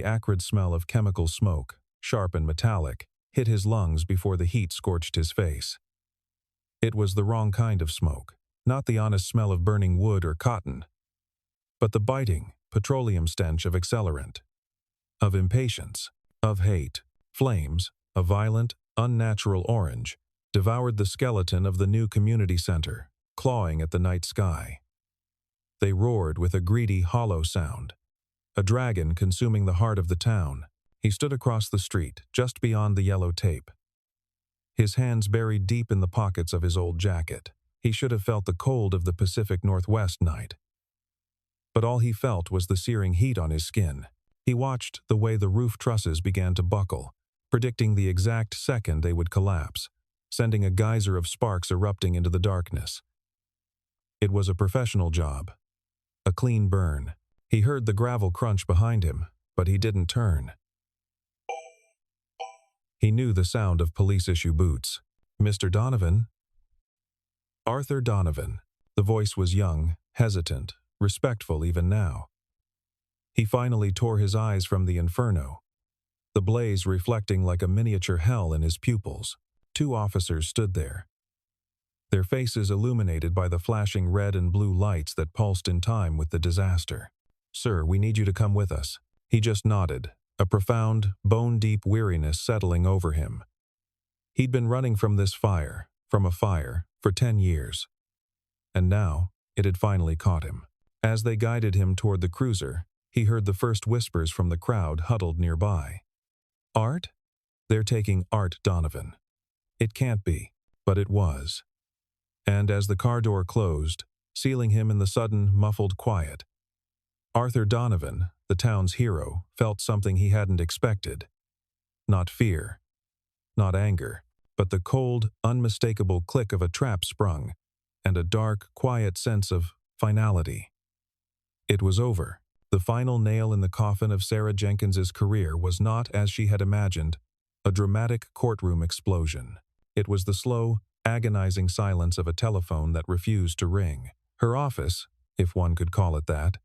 acrid smell of chemical smoke, sharp and metallic, hit his lungs before the heat scorched his face. It was the wrong kind of smoke, not the honest smell of burning wood or cotton, but the biting, petroleum stench of accelerant, of impatience, of hate. Flames, a violent, unnatural orange, devoured the skeleton of the new community center, clawing at the night sky. They roared with a greedy, hollow sound. A dragon consuming the heart of the town. He stood across the street, just beyond the yellow tape. His hands buried deep in the pockets of his old jacket. He should have felt the cold of the Pacific Northwest night. But all he felt was the searing heat on his skin. He watched the way the roof trusses began to buckle, predicting the exact second they would collapse, sending a geyser of sparks erupting into the darkness. It was a professional job. A clean burn. He heard the gravel crunch behind him, but he didn't turn. He knew the sound of police-issue boots. "Mr. Donovan?" Arthur Donovan. The voice was young, hesitant, respectful even now. He finally tore his eyes from the inferno, the blaze reflecting like a miniature hell in his pupils. 2 officers stood there, their faces illuminated by the flashing red and blue lights that pulsed in time with the disaster. "Sir, we need you to come with us." He just nodded, a profound, bone-deep weariness settling over him. He'd been running from this fire, from a fire, for 10 years. And now, it had finally caught him. As they guided him toward the cruiser, he heard the first whispers from the crowd huddled nearby. "Art? They're taking Art Donovan." It can't be, but it was. And as the car door closed, sealing him in the sudden, muffled quiet, Arthur Donovan, the town's hero, felt something he hadn't expected. Not fear, not anger, but the cold, unmistakable click of a trap sprung, and a dark, quiet sense of finality. It was over. The final nail in the coffin of Sarah Jenkins's career was not, as she had imagined, a dramatic courtroom explosion. It was the slow, agonizing silence of a telephone that refused to ring. Her office, if one could call it that,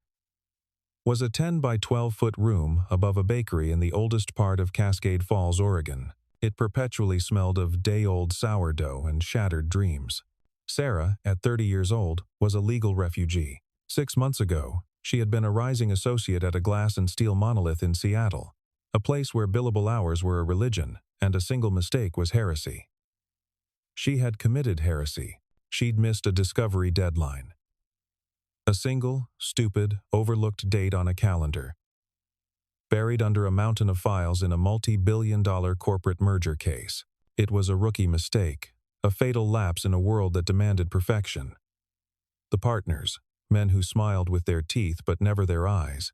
was a 10 by 12-foot room above a bakery in the oldest part of Cascade Falls, Oregon. It perpetually smelled of day-old sourdough and shattered dreams. Sarah, at 30 years old, was a legal refugee. 6 months ago, she had been a rising associate at a glass and steel monolith in Seattle, a place where billable hours were a religion, and a single mistake was heresy. She had committed heresy. She'd missed a discovery deadline. A single, stupid, overlooked date on a calendar, buried under a mountain of files in a multi-billion-dollar corporate merger case. It was a rookie mistake, a fatal lapse in a world that demanded perfection. The partners, men who smiled with their teeth but never their eyes,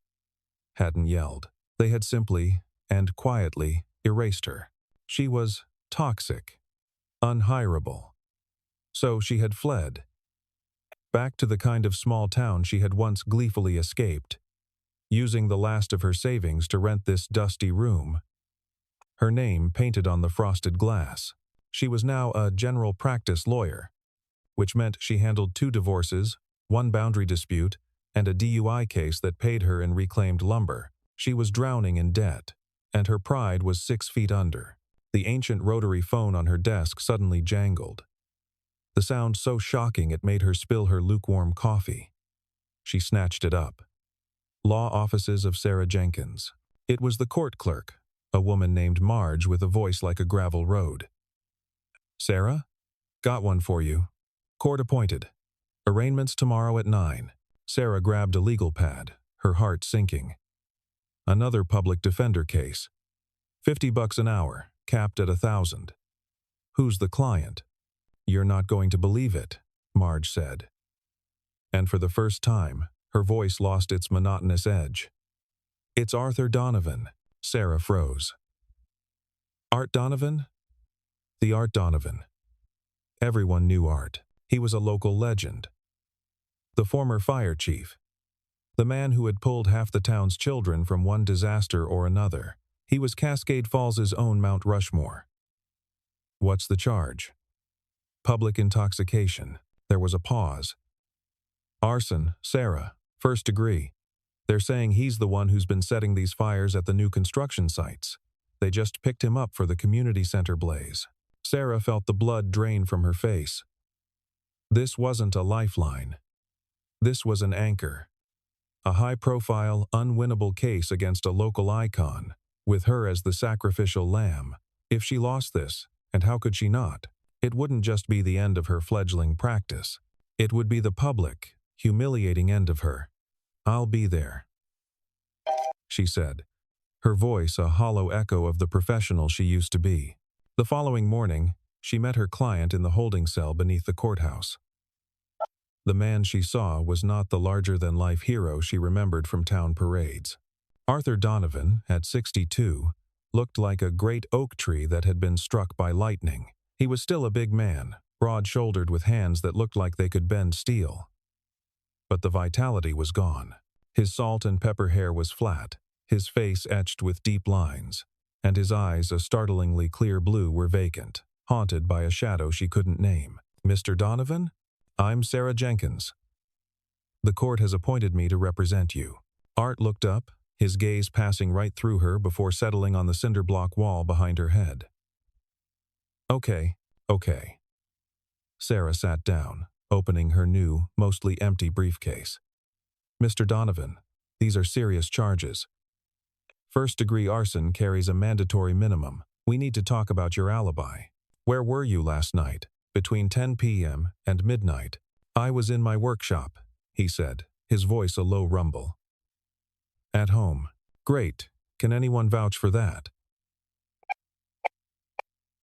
hadn't yelled. They had simply, and quietly, erased her. She was toxic, unhireable. So she had fled, back to the kind of small town she had once gleefully escaped, using the last of her savings to rent this dusty room. Her name painted on the frosted glass. She was now a general practice lawyer, which meant she handled 2 divorces, 1 boundary dispute, and a DUI case that paid her in reclaimed lumber. She was drowning in debt, and her pride was 6 feet under. The ancient rotary phone on her desk suddenly jangled, the sound so shocking it made her spill her lukewarm coffee. She snatched it up. Law offices of Sarah Jenkins. It was the court clerk, a woman named Marge with a voice like a gravel road. "Sarah? Got one for you. Court appointed. Arraignments tomorrow at 9. Sarah grabbed a legal pad, her heart sinking. Another public defender case. $50 an hour, capped at 1,000. Who's the client? "You're not going to believe it," Marge said. And for the first time, her voice lost its monotonous edge. "It's Arthur Donovan." Sarah froze. "Art Donovan?" The Art Donovan. Everyone knew Art. He was a local legend. The former fire chief. The man who had pulled half the town's children from one disaster or another. He was Cascade Falls' own Mount Rushmore. "What's the charge?" "Public intoxication." There was a pause. "Arson, Sarah, first degree." They're saying he's the one who's been setting these fires at the new construction sites. They just picked him up for the community center blaze. Sarah felt the blood drain from her face. This wasn't a lifeline. This was an anchor. A high-profile, unwinnable case against a local icon, with her as the sacrificial lamb. If she lost this, and how could she not, it wouldn't just be the end of her fledgling practice. It would be the public, humiliating end of her. "I'll be there," she said, her voice a hollow echo of the professional she used to be. The following morning, she met her client in the holding cell beneath the courthouse. The man she saw was not the larger-than-life hero she remembered from town parades. Arthur Donovan, at 62, looked like a great oak tree that had been struck by lightning. He was still a big man, broad-shouldered with hands that looked like they could bend steel. But the vitality was gone. His salt and pepper hair was flat, his face etched with deep lines, and his eyes, a startlingly clear blue, were vacant, haunted by a shadow she couldn't name. "Mr. Donovan? I'm Sarah Jenkins. The court has appointed me to represent you." Art looked up, his gaze passing right through her before settling on the cinder block wall behind her head. Okay. Sarah sat down, opening her new, mostly empty briefcase. "Mr. Donovan, these are serious charges. First-degree arson carries a mandatory minimum. We need to talk about your alibi. Where were you last night, between 10 p.m. and midnight?" "I was in my workshop," he said, his voice a low rumble. "At home. Great. Can anyone vouch for that?"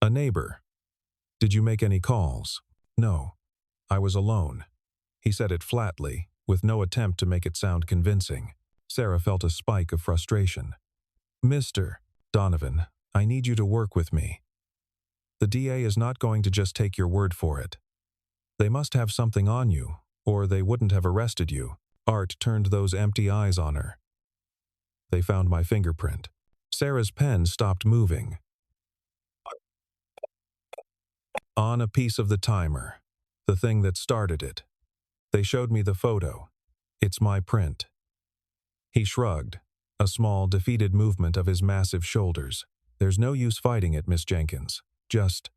"A neighbor." "Did you make any calls?" "No. I was alone." He said it flatly, with no attempt to make it sound convincing. Sarah felt a spike of frustration. "Mr. Donovan, I need you to work with me. The DA is not going to just take your word for it. They must have something on you, or they wouldn't have arrested you." Art turned those empty eyes on her. "They found my fingerprint." Sarah's pen stopped moving. "On a piece of the timer, the thing that started it. They showed me the photo. It's my print." He shrugged, a small, defeated movement of his massive shoulders. "There's no use fighting it, Miss Jenkins. Just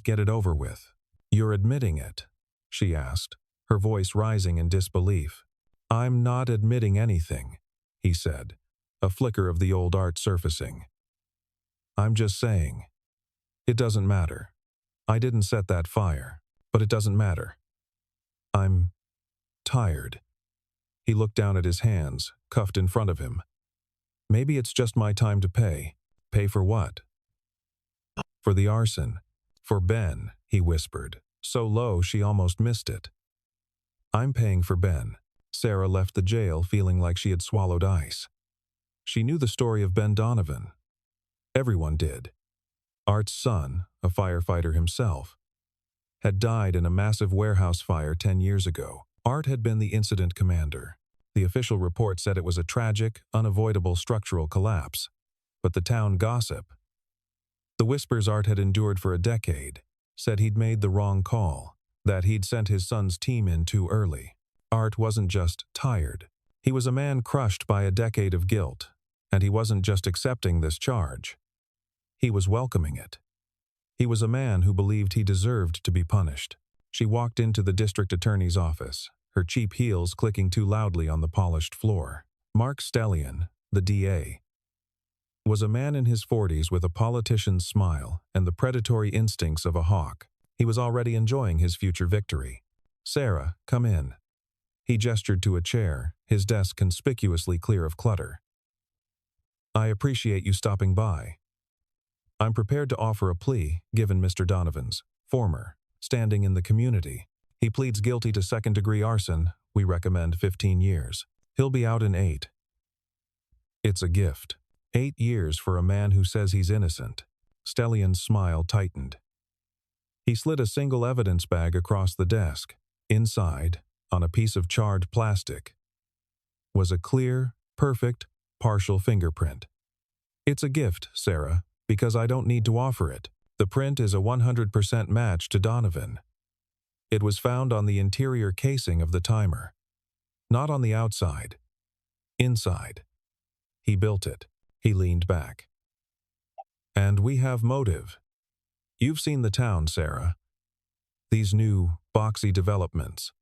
get it over with." "You're admitting it?" she asked, her voice rising in disbelief. "I'm not admitting anything," he said, a flicker of the old Art surfacing. "I'm just saying. It doesn't matter. I didn't set that fire, but it doesn't matter. I'm tired." He looked down at his hands, cuffed in front of him. "Maybe it's just my time to pay." "Pay for what?" "For the arson. For Ben," he whispered, so low she almost missed it. "I'm paying for Ben." Sarah left the jail feeling like she had swallowed ice. She knew the story of Ben Donovan. Everyone did. Art's son, a firefighter himself, had died in a massive warehouse fire 10 years ago. Art had been the incident commander. The official report said it was a tragic, unavoidable structural collapse. But the town gossip, the whispers Art had endured for a decade, said he'd made the wrong call, that he'd sent his son's team in too early. Art wasn't just tired. He was a man crushed by a decade of guilt, and he wasn't just accepting this charge. He was welcoming it. He was a man who believed he deserved to be punished. She walked into the district attorney's office, her cheap heels clicking too loudly on the polished floor. Mark Stellion, the DA, was a man in his 40s with a politician's smile and the predatory instincts of a hawk. He was already enjoying his future victory. "Sarah, come in." He gestured to a chair, his desk conspicuously clear of clutter. "I appreciate you stopping by. I'm prepared to offer a plea, given Mr. Donovan's former standing in the community. He pleads guilty to second-degree arson. We recommend 15 years. He'll be out in 8. It's a gift. 8 years for a man who says he's innocent." Stellion's smile tightened. He slid a single evidence bag across the desk. Inside, on a piece of charred plastic, was a clear, perfect, partial fingerprint. "It's a gift, Sarah, because I don't need to offer it. The print is a 100% match to Donovan. It was found on the interior casing of the timer, not on the outside. Inside. He built it. He leaned back. And we have motive. You've seen the town, Sarah. These new, boxy developments.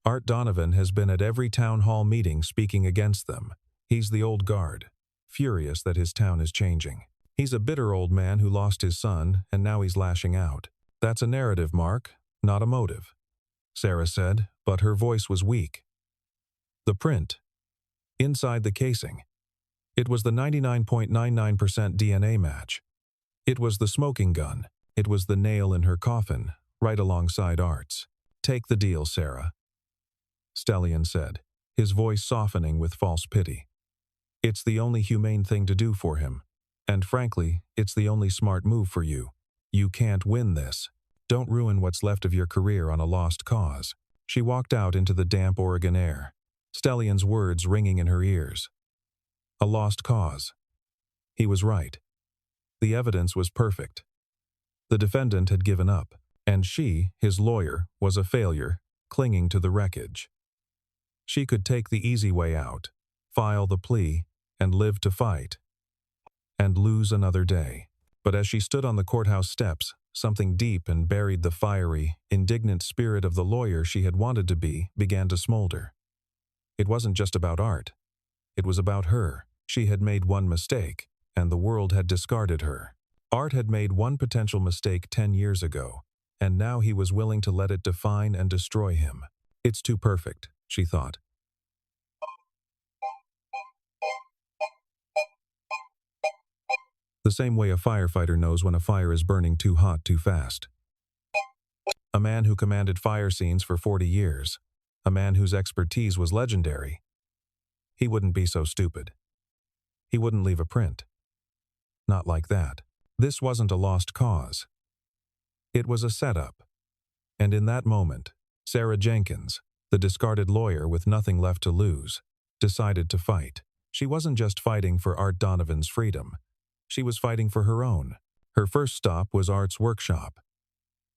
Art Donovan has been at every town hall meeting speaking against them. He's the old guard, furious that his town is changing. He's a bitter old man who lost his son, and now he's lashing out. That's a narrative, Mark, not a motive, Sarah said, but her voice was weak. The print. Inside the casing. It was the 99.99% DNA match. It was the smoking gun. It was the nail in her coffin, right alongside Art's. Take the deal, Sarah, Stellion said, his voice softening with false pity. It's the only humane thing to do for him. And frankly, it's the only smart move for you. You can't win this. Don't ruin what's left of your career on a lost cause. She walked out into the damp Oregon air, Stellion's words ringing in her ears. A lost cause. He was right. The evidence was perfect. The defendant had given up, and she, his lawyer, was a failure, clinging to the wreckage. She could take the easy way out, file the plea, and live to fight, and lose another day. But as she stood on the courthouse steps, something deep and buried the fiery, indignant spirit of the lawyer she had wanted to be began to smolder. It wasn't just about Art. It was about her. She had made one mistake, and the world had discarded her. Art had made one potential mistake 10 years ago, and now he was willing to let it define and destroy him. It's too perfect, she thought. The same way a firefighter knows when a fire is burning too hot too fast. A man who commanded fire scenes for 40 years, a man whose expertise was legendary. He wouldn't be so stupid. He wouldn't leave a print. Not like that. This wasn't a lost cause. It was a setup. And in that moment, Sarah Jenkins, the discarded lawyer with nothing left to lose, decided to fight. She wasn't just fighting for Art Donovan's freedom. She was fighting for her own. Her first stop was Art's workshop.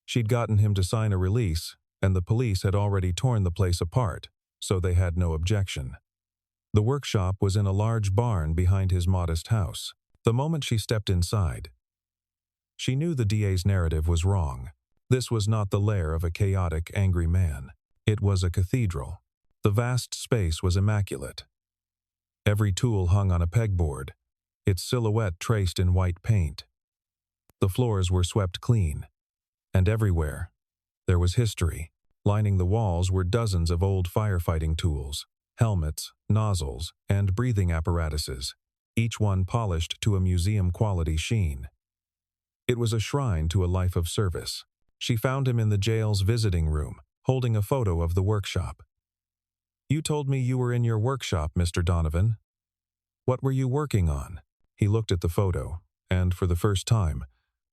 She'd gotten him to sign a release, and the police had already torn the place apart, so they had no objection. The workshop was in a large barn behind his modest house. The moment she stepped inside, she knew the DA's narrative was wrong. This was not the lair of a chaotic, angry man. It was a cathedral. The vast space was immaculate. Every tool hung on a pegboard, its silhouette traced in white paint. The floors were swept clean, and everywhere there was history. Lining the walls were dozens of old firefighting tools, helmets, nozzles, and breathing apparatuses, each one polished to a museum-quality sheen. It was a shrine to a life of service. She found him in the jail's visiting room, holding a photo of the workshop. "You told me you were in your workshop, Mr. Donovan. What were you working on?" He looked at the photo, and for the first time,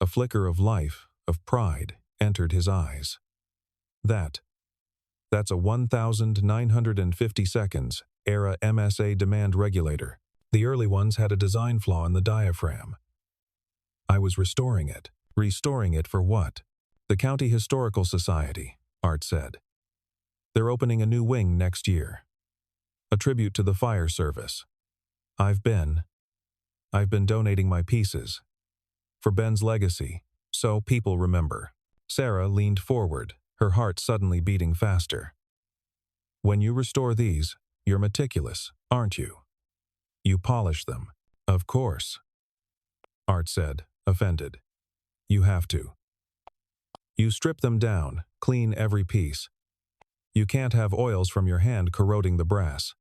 a flicker of life, of pride, entered his eyes. That's a 1,950 seconds era MSA demand regulator. The early ones had a design flaw in the diaphragm. I was restoring it. Restoring it for what? The County Historical Society, Art said. They're opening a new wing next year. A tribute to the fire service. I've been donating my pieces. For Ben's legacy, so people remember. Sarah leaned forward, her heart suddenly beating faster. When you restore these, you're meticulous, aren't you? You polish them. Of course, Art said, offended. You have to. You strip them down, clean every piece. You can't have oils from your hand corroding the brass.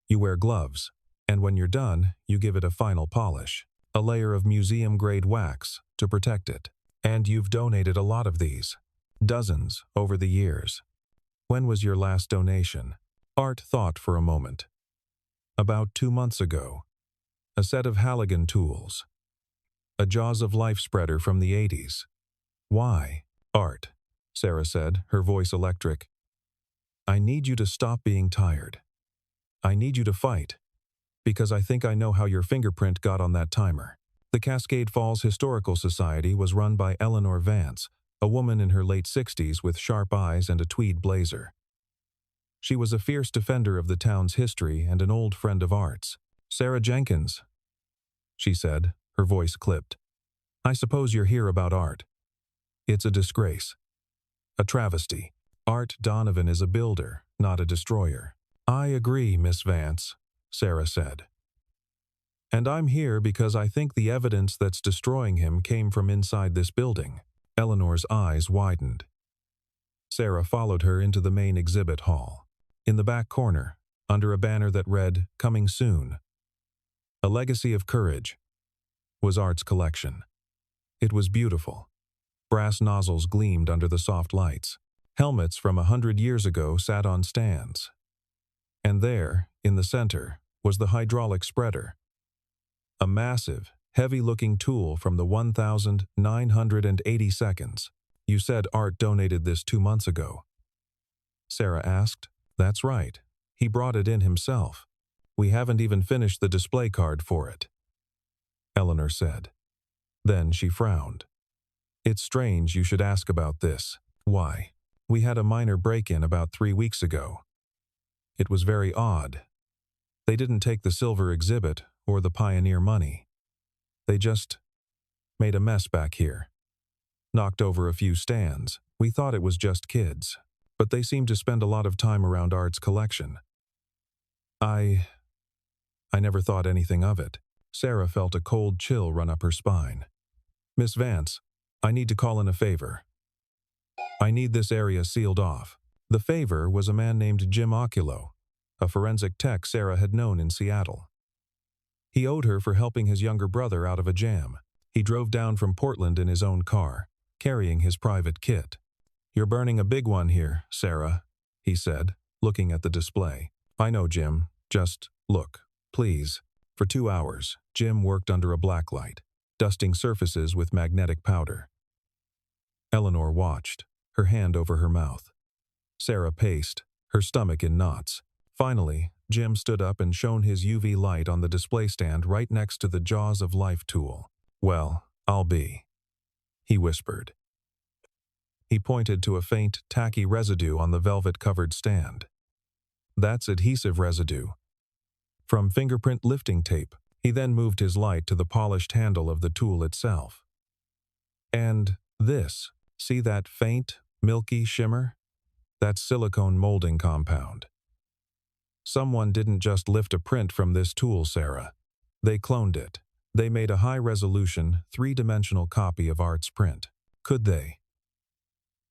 You wear gloves, and when you're done, you give it a final polish, a layer of museum-grade wax to protect it. And you've donated a lot of these. Dozens over the years. When was your last donation? Art thought for a moment. About 2 months ago. A set of Halligan tools. A Jaws of Life spreader from the 80s. Why, Art? Sarah said, her voice electric. I need you to stop being tired. I need you to fight. Because I think I know how your fingerprint got on that timer. The Cascade Falls Historical Society was run by Eleanor Vance, a woman in her late 60s with sharp eyes and a tweed blazer. She was a fierce defender of the town's history and an old friend of Art's. "Sarah Jenkins," she said, her voice clipped. "I suppose you're here about Art. It's a disgrace. A travesty. Art Donovan is a builder, not a destroyer." "I agree, Miss Vance," Sarah said. "And I'm here because I think the evidence that's destroying him came from inside this building." Eleanor's eyes widened. Sarah followed her into the main exhibit hall. In the back corner, under a banner that read, "Coming Soon, A Legacy of Courage," was Art's collection. It was beautiful. Brass nozzles gleamed under the soft lights. Helmets from 100 years ago sat on stands. And there, in the center, was the hydraulic spreader. A massive, heavy-looking tool from the 1982nd. "You said Art donated this 2 months ago," Sarah asked. "That's right. He brought it in himself. We haven't even finished the display card for it," Eleanor said. Then she frowned. "It's strange you should ask about this. Why? We had a minor break-in about 3 weeks ago. It was very odd. They didn't take the silver exhibit or the pioneer money. They just made a mess back here. Knocked over a few stands. We thought it was just kids, but they seemed to spend a lot of time around Art's collection. I never thought anything of it." Sarah felt a cold chill run up her spine. "Miss Vance, I need to call in a favor. I need this area sealed off." The favor was a man named Jim Oculo, a forensic tech Sarah had known in Seattle. He owed her for helping his younger brother out of a jam. He drove down from Portland in his own car, carrying his private kit. "You're burning a big one here, Sarah," he said, looking at the display. "I know, Jim. Just look, please." For 2 hours, Jim worked under a blacklight, dusting surfaces with magnetic powder. Eleanor watched, her hand over her mouth. Sarah paced, her stomach in knots. Finally, Jim stood up and shone his UV light on the display stand right next to the Jaws of Life tool. "Well, I'll be," he whispered. He pointed to a faint, tacky residue on the velvet-covered stand. "That's adhesive residue from fingerprint lifting tape." He then moved his light to the polished handle of the tool itself. "And this, see that faint, milky shimmer? That's silicone molding compound. Someone didn't just lift a print from this tool, Sarah. They cloned it. They made a high-resolution, 3-dimensional copy of Art's print. Could they?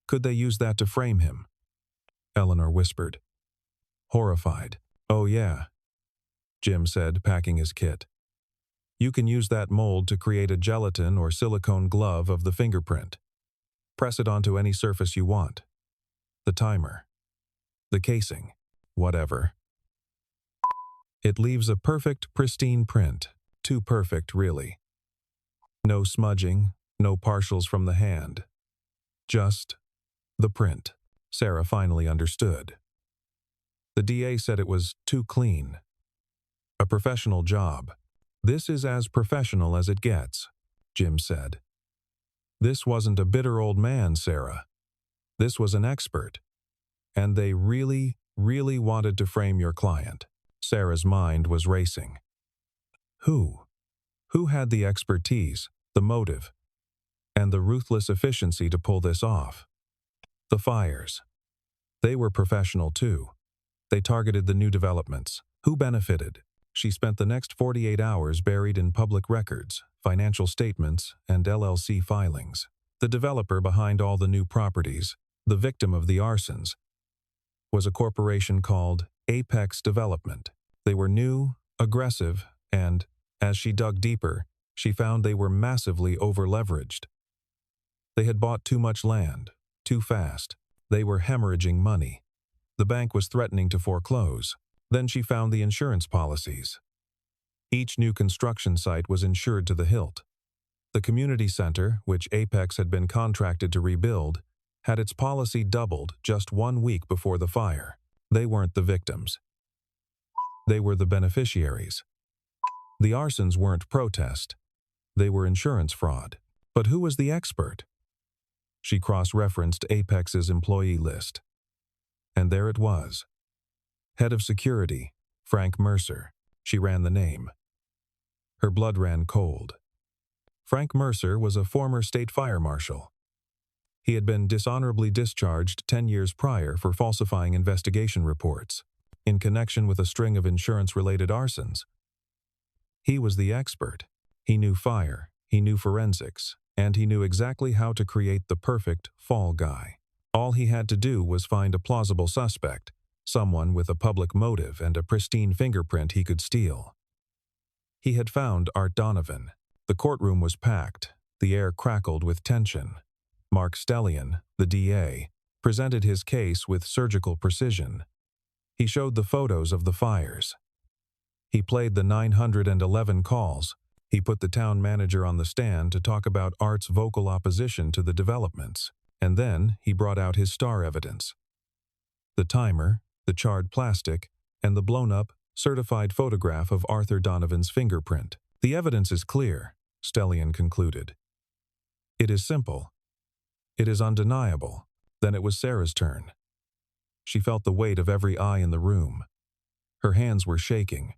Could they use that to frame him?" Eleanor whispered. Horrified. "Oh yeah," Jim said, packing his kit. "You can use that mold to create a gelatin or silicone glove of the fingerprint. Press it onto any surface you want. The timer. The casing. Whatever. It leaves a perfect, pristine print. Too perfect, really. No smudging, no partials from the hand. Just the print." Sarah finally understood. The DA said it was too clean. A professional job. "This is as professional as it gets," Jim said. "This wasn't a bitter old man, Sarah. This was an expert. And they really, really wanted to frame your client." Sarah's mind was racing. Who? Who had the expertise, the motive, and the ruthless efficiency to pull this off? The Fires. They were professional too. They targeted the new developments. Who benefited? She spent the next 48 hours buried in public records, financial statements, and LLC filings. The developer behind all the new properties, the victim of the arsons, was a corporation called Apex Development. They were new, aggressive, and, as she dug deeper, she found they were massively over-leveraged. They had bought too much land, too fast. They were hemorrhaging money. The bank was threatening to foreclose. Then she found the insurance policies. Each new construction site was insured to the hilt. The community center, which Apex had been contracted to rebuild, had its policy doubled just 1 week before the fire. They weren't the victims. They were the beneficiaries. The arsons weren't protest. They were insurance fraud. But who was the expert? She cross-referenced Apex's employee list. And there it was. Head of Security, Frank Mercer. She ran the name. Her blood ran cold. Frank Mercer was a former state fire marshal. He had been dishonorably discharged 10 years prior for falsifying investigation reports in connection with a string of insurance-related arsons. He was the expert. He knew fire, he knew forensics, and he knew exactly how to create the perfect fall guy. All he had to do was find a plausible suspect, someone with a public motive and a pristine fingerprint he could steal. He had found Art Donovan. The courtroom was packed. The air crackled with tension. Mark Stellian, the DA, presented his case with surgical precision. He showed the photos of the fires. He played the 911 calls. He put the town manager on the stand to talk about Art's vocal opposition to the developments, and then he brought out his star evidence. The timer, the charred plastic, and the blown-up, certified photograph of Arthur Donovan's fingerprint. The evidence is clear, Stellian concluded. It is simple. It is undeniable. Then it was Sarah's turn. She felt the weight of every eye in the room. Her hands were shaking,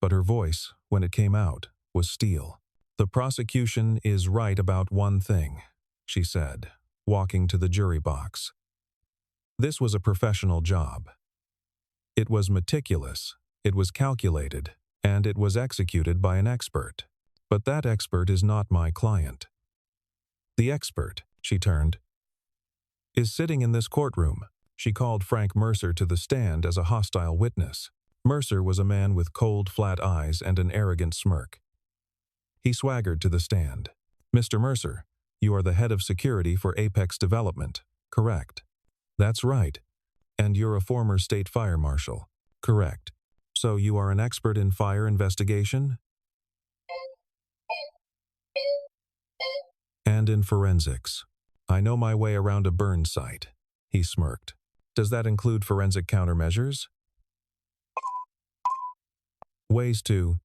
but her voice, when it came out, was steel. The prosecution is right about one thing, she said, walking to the jury box. This was a professional job. It was meticulous, it was calculated, and it was executed by an expert. But that expert is not my client. The expert, she turned, is sitting in this courtroom. She called Frank Mercer to the stand as a hostile witness. Mercer was a man with cold, flat eyes and an arrogant smirk. He swaggered to the stand. Mr. Mercer, you are the head of security for Apex Development, correct? That's right. And you're a former state fire marshal, correct? So you are an expert in fire investigation? And in forensics. I know my way around a burn site, he smirked. Does that include forensic countermeasures? Ways to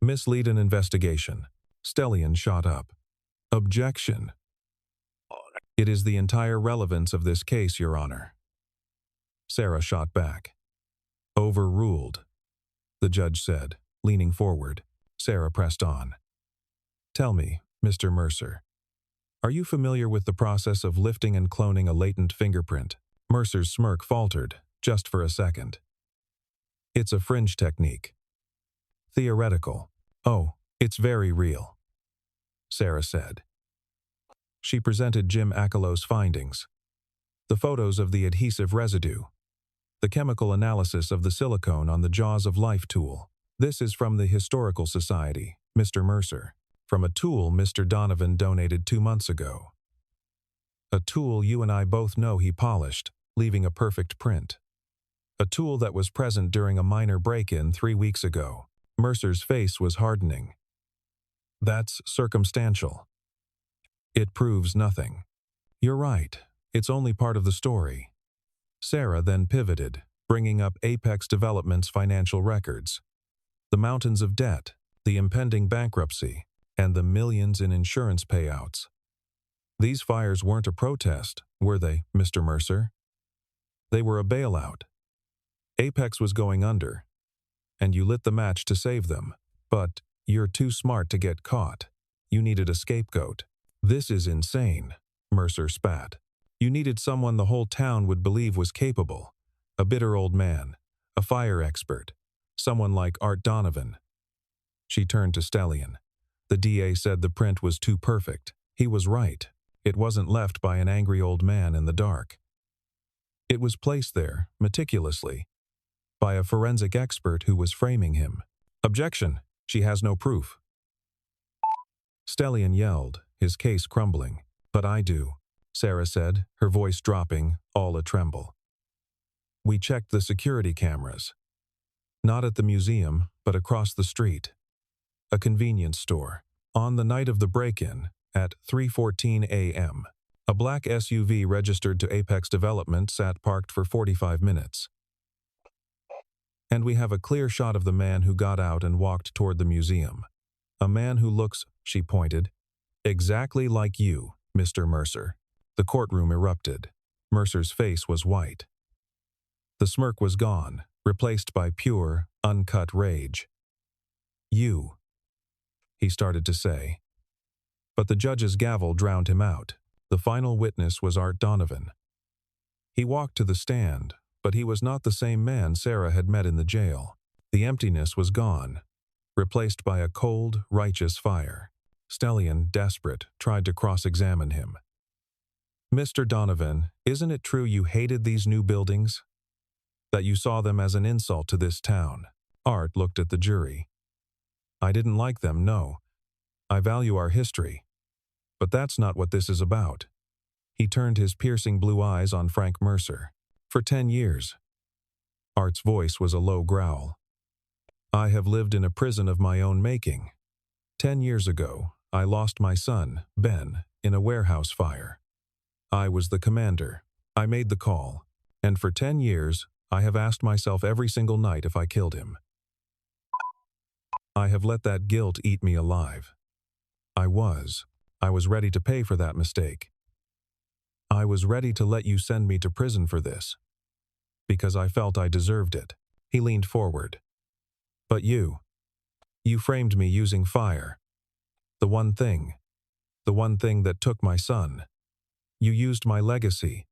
mislead an investigation. Stellian shot up. Objection. It is the entire relevance of this case, Your Honor. Sarah shot back. Overruled, the judge said, leaning forward. Sarah pressed on. Tell me, Mr. Mercer, are you familiar with the process of lifting and cloning a latent fingerprint? Mercer's smirk faltered, just for a second. It's a fringe technique. Theoretical. Oh, it's very real, Sarah said. She presented Jim Akelow's findings. The photos of the adhesive residue. The chemical analysis of the silicone on the Jaws of Life tool. This is from the Historical Society, Mr. Mercer. From a tool Mr. Donovan donated 2 months ago. A tool you and I both know he polished, leaving a perfect print. A tool that was present during a minor break-in 3 weeks ago. Mercer's face was hardening. That's circumstantial. It proves nothing. You're right, it's only part of the story. Sarah then pivoted, bringing up Apex Development's financial records. The mountains of debt, the impending bankruptcy, and the millions in insurance payouts. These fires weren't a protest, were they, Mr. Mercer? They were a bailout. Apex was going under, and you lit the match to save them. But you're too smart to get caught. You needed a scapegoat. This is insane, Mercer spat. You needed someone the whole town would believe was capable. A bitter old man, a fire expert, someone like Art Donovan. She turned to Stellian. The DA said the print was too perfect. He was right. It wasn't left by an angry old man in the dark. It was placed there, meticulously, by a forensic expert who was framing him. Objection! She has no proof. Stellian yelled, his case crumbling. But I do, Sarah said, her voice dropping, all a tremble. We checked the security cameras. Not at the museum, but across the street. A convenience store. On the night of the break-in, at 3:14 a.m., a black SUV registered to Apex Development sat parked for 45 minutes. And we have a clear shot of the man who got out and walked toward the museum. A man who looks, she pointed, exactly like you, Mr. Mercer. The courtroom erupted. Mercer's face was white. The smirk was gone, replaced by pure, uncut rage. "You," he started to say. But the judge's gavel drowned him out. The final witness was Art Donovan. He walked to the stand, but he was not the same man Sarah had met in the jail. The emptiness was gone, replaced by a cold, righteous fire. Stellian, desperate, tried to cross-examine him. "Mr. Donovan, isn't it true you hated these new buildings? That you saw them as an insult to this town?" Art looked at the jury. "I didn't like them, no. I value our history. But that's not what this is about." He turned his piercing blue eyes on Frank Mercer. "For 10 years. Art's voice was a low growl. "I have lived in a prison of my own making. 10 years ago, I lost my son, Ben, in a warehouse fire. I was the commander. I made the call. And for 10 years, I have asked myself every single night if I killed him. I have let that guilt eat me alive. I was ready to pay for that mistake. I was ready to let you send me to prison for this, because I felt I deserved it." He leaned forward. "But you framed me using fire. The one thing that took my son. You used my legacy,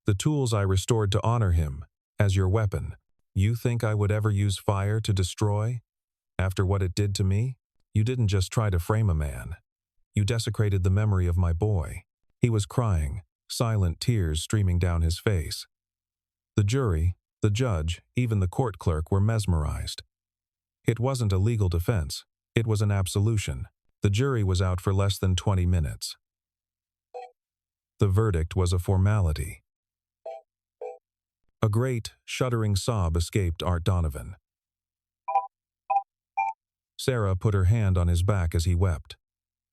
the tools I restored to honor him, as your weapon. You think I would ever use fire to destroy? After what it did to me? You didn't just try to frame a man. You desecrated the memory of my boy." He was crying, silent tears streaming down his face. The jury, the judge, even the court clerk were mesmerized. It wasn't a legal defense. It was an absolution. The jury was out for less than 20 minutes. The verdict was a formality. A great, shuddering sob escaped Art Donovan. Sarah put her hand on his back as he wept,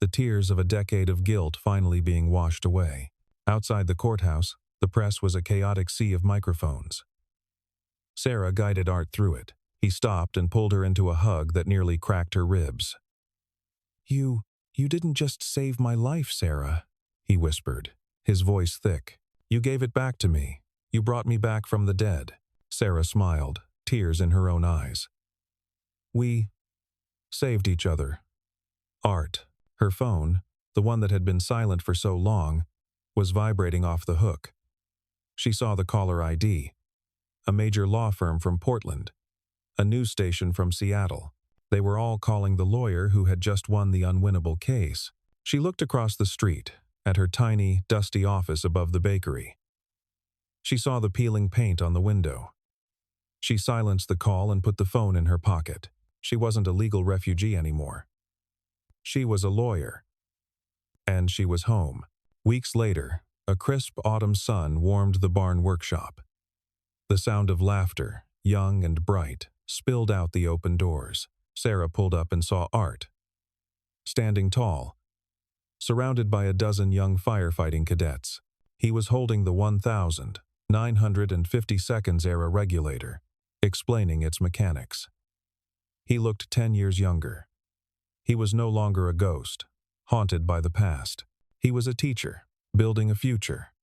the tears of a decade of guilt finally being washed away. Outside the courthouse, the press was a chaotic sea of microphones. Sarah guided Art through it. He stopped and pulled her into a hug that nearly cracked her ribs. You didn't just save my life, Sarah," he whispered, his voice thick. "You gave it back to me. You brought me back from the dead." Sarah smiled, tears in her own eyes. "We saved each other." Art, her phone, the one that had been silent for so long, was vibrating off the hook. She saw the caller ID. A major law firm from Portland. A news station from Seattle. They were all calling the lawyer who had just won the unwinnable case. She looked across the street, at her tiny, dusty office above the bakery. She saw the peeling paint on the window. She silenced the call and put the phone in her pocket. She wasn't a legal refugee anymore. She was a lawyer. And she was home. Weeks later, a crisp autumn sun warmed the barn workshop. The sound of laughter, young and bright, spilled out the open doors. Sarah pulled up and saw Art, standing tall, surrounded by a dozen young firefighting cadets. He was holding the 1,952nd era regulator, explaining its mechanics. He looked 10 years younger. He was no longer a ghost, haunted by the past. He was a teacher, building a future.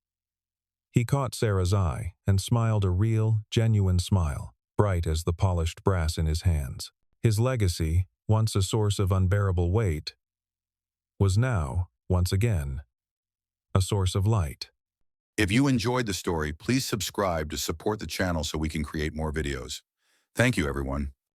He caught Sarah's eye and smiled a real, genuine smile, bright as the polished brass in his hands. His legacy, once a source of unbearable weight, was now, once again, a source of light. If you enjoyed the story, please subscribe to support the channel so we can create more videos. Thank you, everyone.